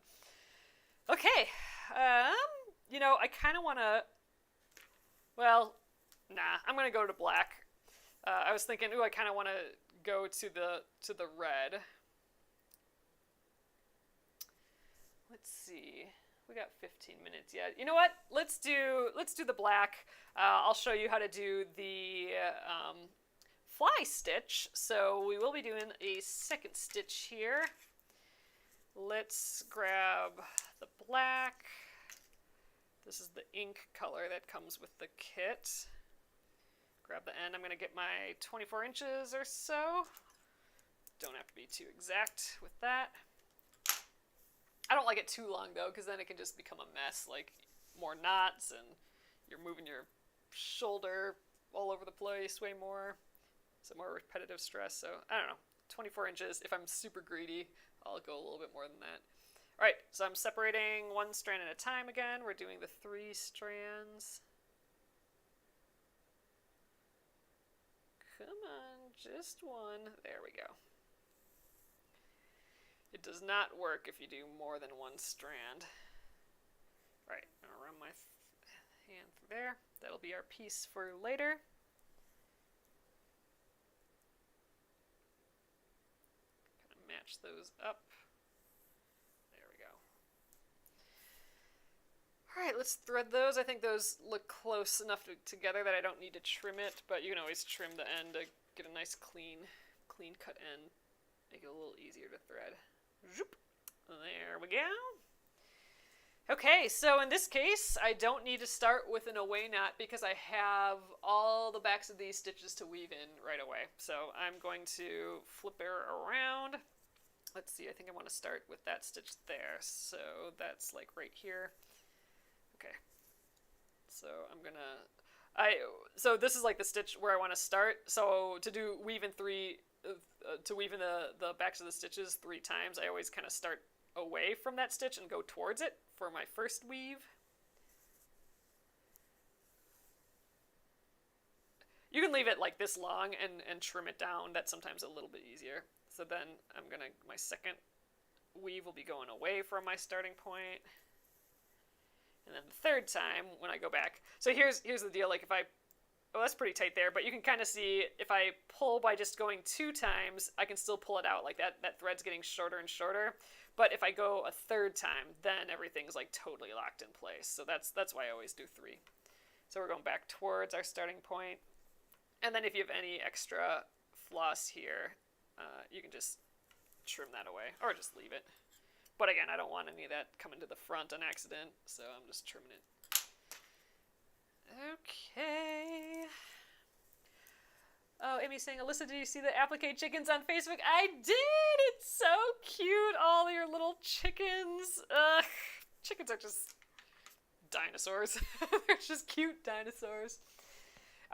Okay, you know, I kind of want to, well, nah, I'm gonna go to black. I was thinking, ooh, I kind of want to go to the red. Let's see. We got 15 minutes yet. You know what? Let's do the black. I'll show you how to do the fly stitch. So we will be doing a second stitch here. Let's grab the black. This is the ink color that comes with the kit. Grab the end. I'm going to get my 24 inches or so. Don't have to be too exact with that. I don't like it too long though, because then it can just become a mess, like more knots and you're moving your shoulder all over the place way more. So more repetitive stress. So I don't know, 24 inches. If I'm super greedy, I'll go a little bit more than that. All right, so I'm separating one strand at a time again. We're doing the 3 strands. Come on, just one. There we go. It does not work if you do more than one strand. All right, I'll run my hand through there. That'll be our piece for later. Kind of match those up. There we go. All right, let's thread those. I think those look close enough together that I don't need to trim it, but you can always trim the end to get a nice clean cut end. Make it a little easier to thread. Zoop. There we go. Okay, so in this case, I don't need to start with an away knot because I have all the backs of these stitches to weave in right away. So I'm going to flip her around. Let's see, I think I want to start with that stitch there. So that's like right here. Okay. So I'm gonna, so this is like the stitch where I want to start. So to do weave in 3 to weave in the backs of the stitches 3 times, I always kind of start away from that stitch and go towards it for my first weave. You can leave it like this long and trim it down. That's sometimes a little bit easier. So then my second weave will be going away from my starting point. And then the third time when I go back. So here's the deal. Like if I, oh, that's pretty tight there, but you can kind of see if I pull by just going 2 times, I can still pull it out like that. That thread's getting shorter and shorter. But if I go a third time, then everything's like totally locked in place. So that's why I always do 3. So we're going back towards our starting point. And then if you have any extra floss here, you can just trim that away or just leave it. But again, I don't want any of that coming to the front on accident, so I'm just trimming it. Okay. Oh, Amy's saying, Alyssa, did you see the applique chickens on Facebook? I did! It's so cute, all your little chickens. Ugh, chickens are just dinosaurs. They're just cute dinosaurs.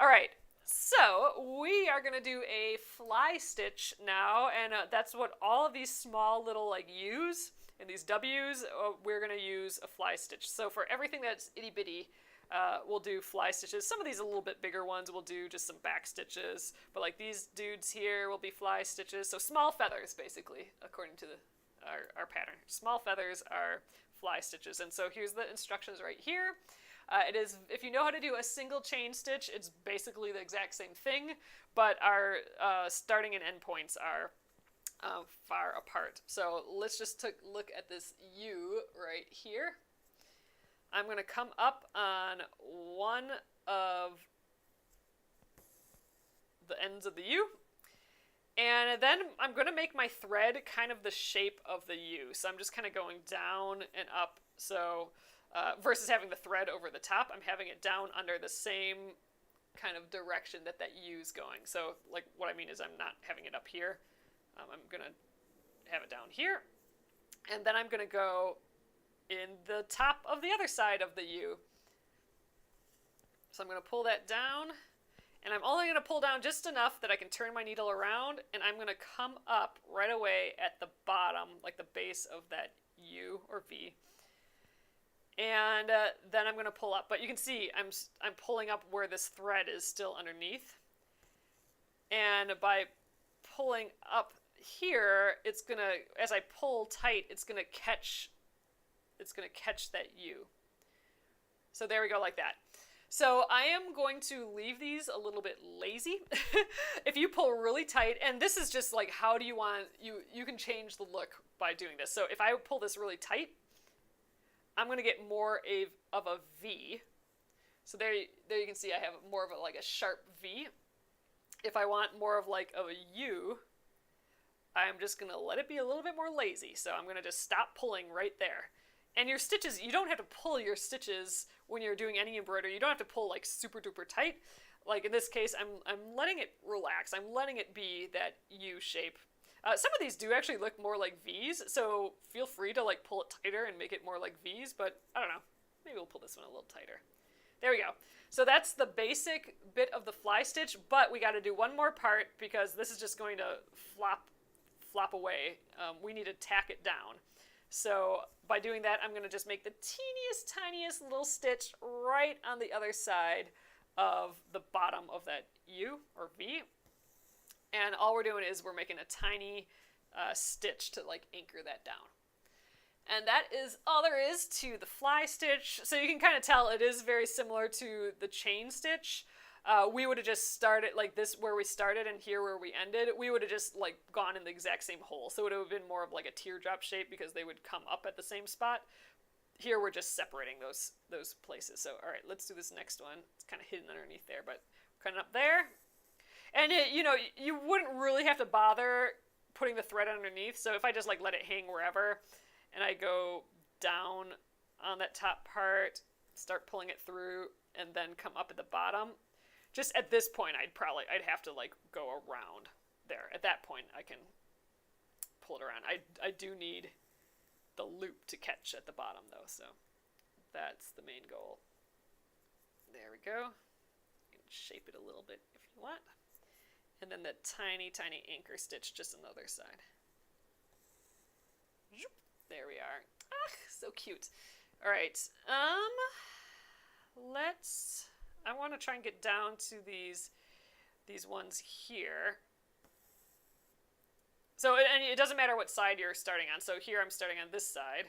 All right. So we are going to do a fly stitch now, and that's what all of these small little like U's and these W's, we're going to use a fly stitch. So for everything that's itty bitty, we'll do fly stitches. Some of these a little bit bigger ones, we'll do just some back stitches, but like these dudes here will be fly stitches. So small feathers, basically, according to our pattern. Small feathers are fly stitches, and so here's the instructions right here. It is, if you know how to do a single chain stitch, it's basically the exact same thing, but our starting and end points are far apart. So let's just take a look at this U right here. I'm going to come up on one of the ends of the U, and then I'm going to make my thread kind of the shape of the U. So I'm just kind of going down and up. So versus having the thread over the top, I'm having it down under the same kind of direction that U's going. So like what I mean is I'm not having it up here. I'm going to have it down here. And then I'm going to go in the top of the other side of the U. So I'm going to pull that down. And I'm only going to pull down just enough that I can turn my needle around. And I'm going to come up right away at the bottom, like the base of that U or V. And then I'm going to pull up. But you can see I'm pulling up where this thread is still underneath. And by pulling up here, it's going to, as I pull tight, it's going to catch that U. So there we go, like that. So I am going to leave these a little bit lazy. If you pull really tight, and this is just like how do you want, you can change the look by doing this. So if I pull this really tight, I'm going to get more of a V. So there you can see I have more of a sharp V. If I want more of like a U, I'm just going to let it be a little bit more lazy. So I'm going to just stop pulling right there. And your stitches, you don't have to pull your stitches when you're doing any embroidery. You don't have to pull like super duper tight. Like in this case, I'm letting it relax. I'm letting it be that U shape. Some of these do actually look more like V's, so feel free to like pull it tighter and make it more like V's, but I don't know. Maybe we'll pull this one a little tighter. There we go. So that's the basic bit of the fly stitch, but we got to do one more part because this is just going to flop away. We need to tack it down. So by doing that, I'm going to just make the teeniest, tiniest little stitch right on the other side of the bottom of that U or V. And all we're doing is we're making a tiny stitch to like anchor that down. And that is all there is to the fly stitch. So you can kind of tell it is very similar to the chain stitch. We would have just started like this where we started and here where we ended. We would have just like gone in the exact same hole. So it would have been more of like a teardrop shape because they would come up at the same spot. Here we're just separating those places. So all right, let's do this next one. It's kind of hidden underneath there, but kind of up there. And you wouldn't really have to bother putting the thread underneath. So if I just like let it hang wherever and I go down on that top part, start pulling it through and then come up at the bottom, just at this point I'd have to like go around there. At that point I can pull it around. I do need the loop to catch at the bottom though, so that's the main goal. There we go. You can shape it a little bit if you want. And then that tiny, tiny anchor stitch just on the other side. There we are. Ah, so cute. All right. I want to try and get down to these ones here. So, and it doesn't matter what side you're starting on. So here I'm starting on this side.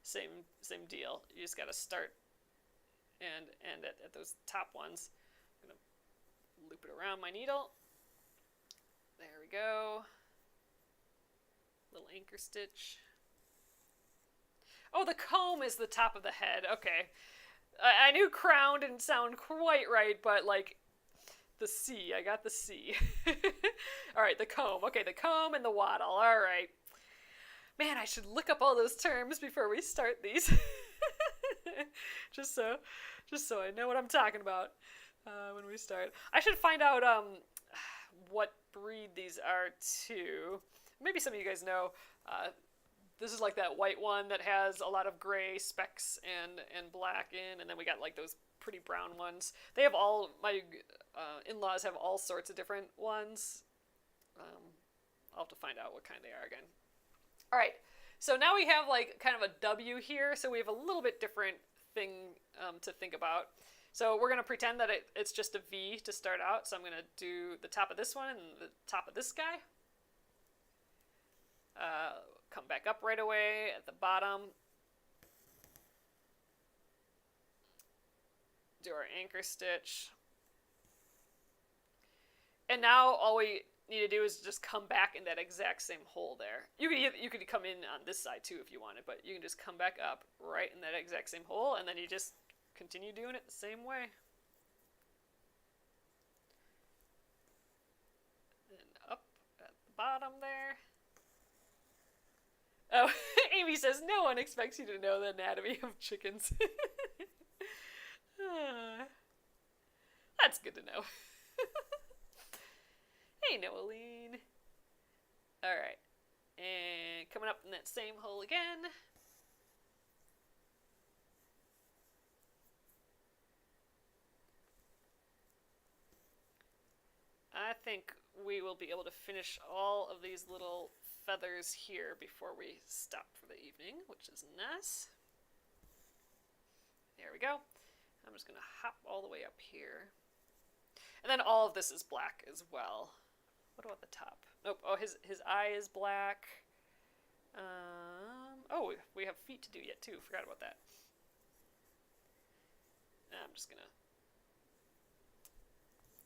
Same deal. You just got to start and end at those top ones. I'm going to loop it around my needle. There we go. Little anchor stitch. Oh, the comb is the top of the head. Okay. I knew crown didn't sound quite right, but like the C. I got the C. All right, the comb. Okay, the comb and the waddle. All right. Man, I should look up all those terms before we start these. just so I know what I'm talking about when we start. I should find out what breed these are too. Maybe some of you guys know. This is like that white one that has a lot of gray specks and black in, and then we got like those pretty brown ones. They have all, my in-laws have all sorts of different ones. I'll have to find out what kind they are again. All right, so now we have like kind of a W here, so we have a little bit different thing to think about. So we're going to pretend that it's just a V to start out, so I'm going to do the top of this one and the top of this guy. Come back up right away at the bottom. Do our anchor stitch. And now all we need to do is just come back in that exact same hole there. You could come in on this side too if you wanted, but you can just come back up right in that exact same hole, and then you just continue doing it the same way. And up at the bottom there. Oh, Amy says, no one expects you to know the anatomy of chickens. That's good to know. Hey, Noeline. All right. And coming up in that same hole again. I think we will be able to finish all of these little feathers here before we stop for the evening, which is nice. There we go. I'm just going to hop all the way up here. And then all of this is black as well. What about the top? Nope. Oh, his eye is black. Oh, we have feet to do yet too. Forgot about that. I'm just going to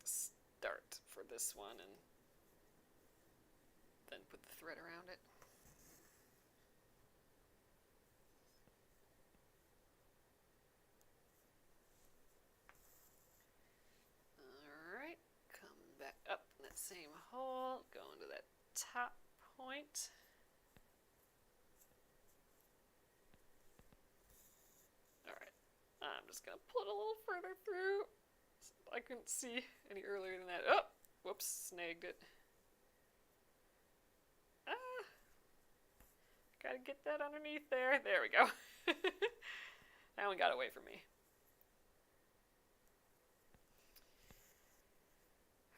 start for this one and then put the thread around it. Alright, come back up in that same hole, go into that top point. Alright, I'm just going to pull it a little further through. I couldn't see any earlier than that. Oh, whoops, snagged it. Gotta get that underneath there. There we go. That one got away from me.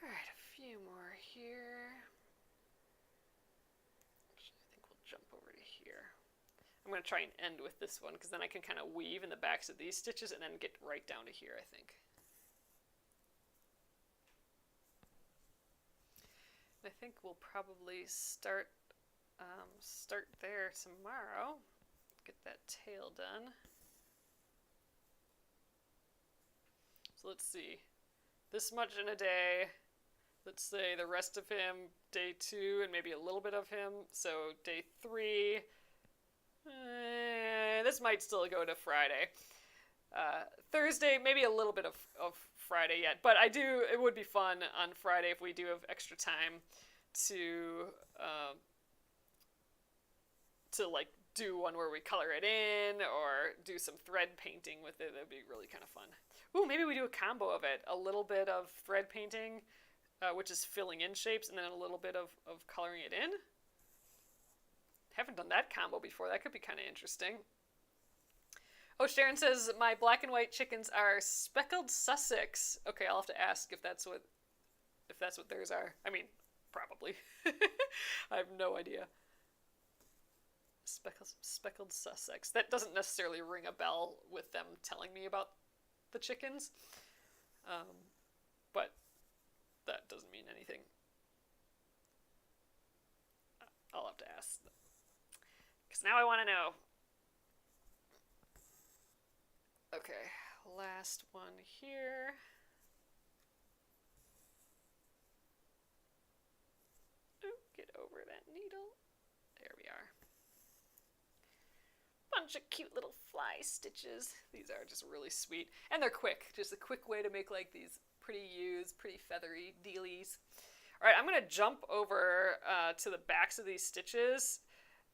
Alright, a few more here. Actually, I think we'll jump over to here. I'm going to try and end with this one, because then I can kind of weave in the backs of these stitches and then get right down to here, I think. I think we'll probably start there tomorrow. Get that tail done. So let's see. This much in a day. Let's say the rest of him day 2 and maybe a little bit of him. So day 3. This might still go to Friday. Thursday, maybe a little bit of Friday yet. But it would be fun on Friday if we do have extra time to like do one where we color it in or do some thread painting with it. That'd be really kind of fun. Ooh, maybe we do a combo of it. A little bit of thread painting, which is filling in shapes, and then a little bit of coloring it in. Haven't done that combo before. That could be kind of interesting. Oh, Sharon says, my black and white chickens are speckled Sussex. Okay, I'll have to ask if that's what if that's what theirs are. I mean, probably. I have no idea. Speckled Sussex. That doesn't necessarily ring a bell with them telling me about the chickens, but that doesn't mean anything. I'll have to ask them, because now I want to know. Okay, last one here. Oh, get over that needle. There we are. Bunch of cute little fly stitches. These are just really sweet. And they're quick. Just a quick way to make like these pretty hues, pretty feathery dealies. All right, I'm going to jump over to the backs of these stitches,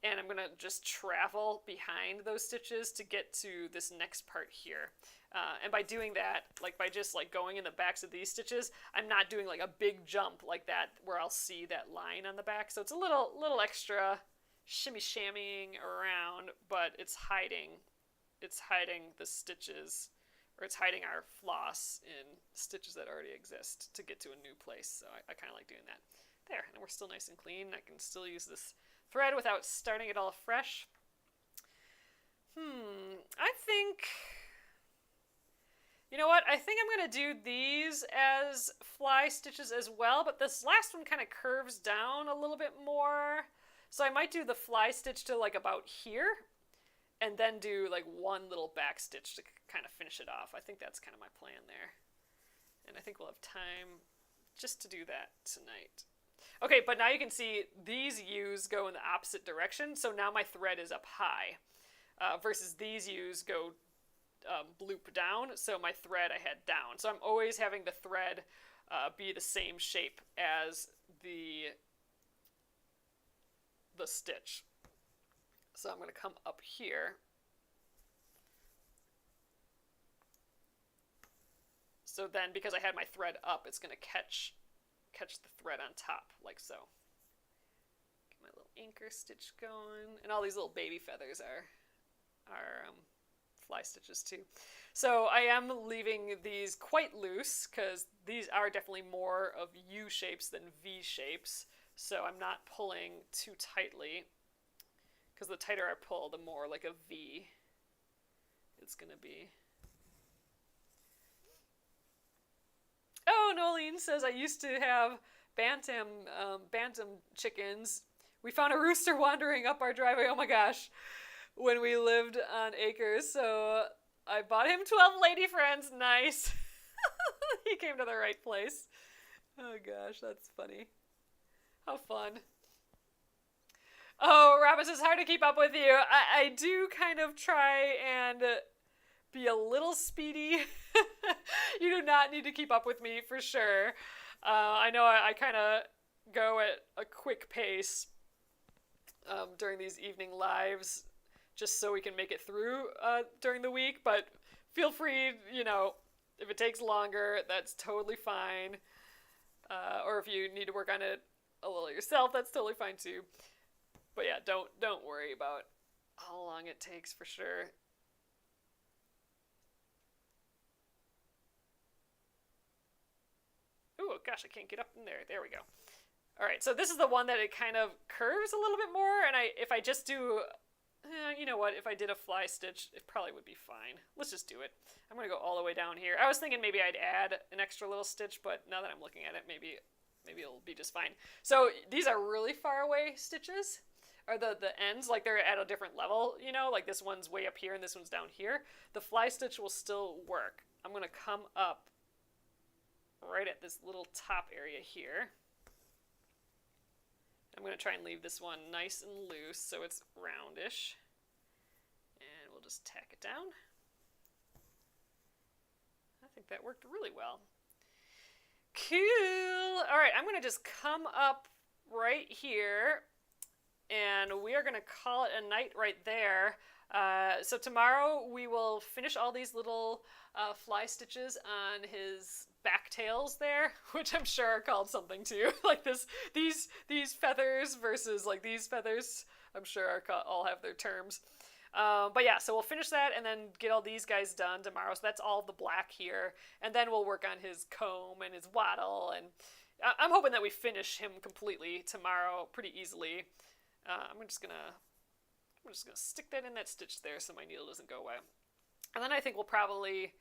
and I'm going to just travel behind those stitches to get to this next part here. And by doing that, like by just like going in the backs of these stitches, I'm not doing like a big jump like that where I'll see that line on the back. So it's a little extra shimmy shammying around, but it's hiding the stitches, or it's hiding our floss in stitches that already exist to get to a new place. So I kind of like doing that. There, and we're still nice and clean. I can still use this thread without starting it all fresh. I think, you know what? I think I'm going to do these as fly stitches as well, but this last one kind of curves down a little bit more. So I might do the fly stitch to like about here, and then do like one little back stitch to kind of finish it off. I think that's kind of my plan there. And I think we'll have time just to do that tonight. Okay, but now you can see these U's go in the opposite direction, so now my thread is up high, versus these U's go loop down, so my thread I had down. So I'm always having the thread be the same shape as the stitch. So I'm going to come up here. So then, because I had my thread up, it's going to catch the thread on top, like so. Get my little anchor stitch going. And all these little baby feathers are fly stitches too. So I am leaving these quite loose, because these are definitely more of U shapes than V shapes. So I'm not pulling too tightly, because the tighter I pull, the more like a V it's going to be. Oh, Nolene says, I used to have bantam chickens. We found a rooster wandering up our driveway, oh my gosh, when we lived on acres. So I bought him 12 lady friends. Nice. He came to the right place. Oh gosh, that's funny. How fun. Oh, Rabbit, it's hard to keep up with you. I do kind of try and be a little speedy. You do not need to keep up with me for sure. I know I kind of go at a quick pace during these evening lives, just so we can make it through during the week, but feel free, you know, if it takes longer, that's totally fine. Or if you need to work on it a little yourself, that's totally fine too. But yeah, don't worry about how long it takes for sure. Oh gosh, I can't get up in there. There we go. All right, so this is the one that it kind of curves a little bit more, and if I just do, you know what, if I did a fly stitch, it probably would be fine. Let's just do it. I'm going to go all the way down here. I was thinking maybe I'd add an extra little stitch, but now that I'm looking at it, maybe it'll be just fine. So these are really far away stitches, or the ends, like they're at a different level, you know, like this one's way up here and this one's down here. The fly stitch will still work. I'm going to come up right at this little top area here. I'm going to try and leave this one nice and loose so it's roundish. And we'll just tack it down. I think that worked really well. Cool. All right, I'm going to just come up right here, and we are going to call it a night right there. So tomorrow we will finish all these little fly stitches on his back tails there, which I'm sure are called something too. Like these feathers versus like these feathers, I'm sure all have their terms. But yeah, so we'll finish that and then get all these guys done tomorrow. So that's all the black here, and then we'll work on his comb and his wattle I'm hoping that we finish him completely tomorrow pretty easily. I'm just gonna stick that in that stitch there so my needle doesn't go away. And then I think we'll probably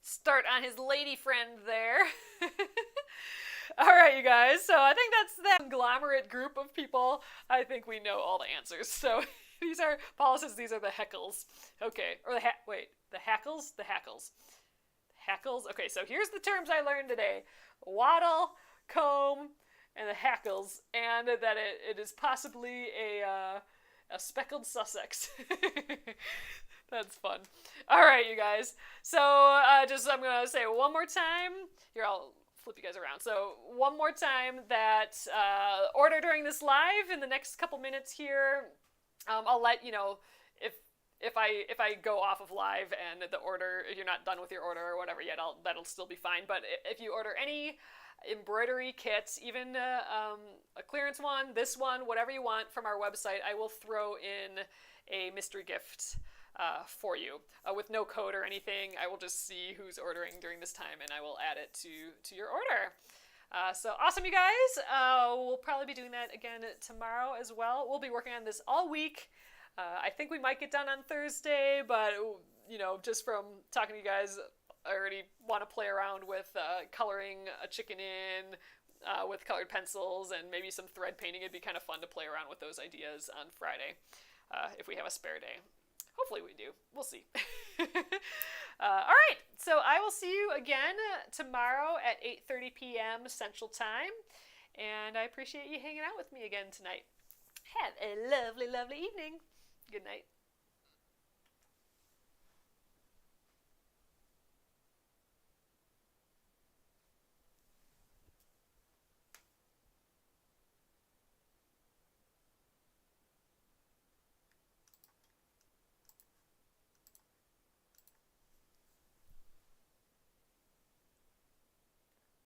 start on his lady friend there. All right, you guys. So I think that's that conglomerate group of people. I think we know all the answers. So these are, Paula says these are the heckles. Okay, or the hackles? The hackles. Hackles? Okay, so here's the terms I learned today. Wattle, comb, and the hackles, and that it is possibly a speckled Sussex. That's fun. All right, you guys. So I'm going to say one more time. Here, I'll flip you guys around. So one more time that order during this live in the next couple minutes here. I'll let you know if I go off of live and the order, if you're not done with your order or whatever yet, that'll still be fine. But if you order any embroidery kits, even a clearance one, this one, whatever you want from our website, I will throw in a mystery gift for you with no code or anything. I will just see who's ordering during this time, and I will add it to your order. So awesome, you guys. We'll probably be doing that again tomorrow as well. We'll be working on this all week. I think we might get done on Thursday, but just from talking to you guys, I already want to play around with coloring a chicken in with colored pencils and maybe some thread painting. It'd be kind of fun to play around with those ideas on Friday if we have a spare day. Hopefully we do. We'll see. All right. So I will see you again tomorrow at 8:30 p.m. Central Time. And I appreciate you hanging out with me again tonight. Have a lovely, lovely evening. Good night.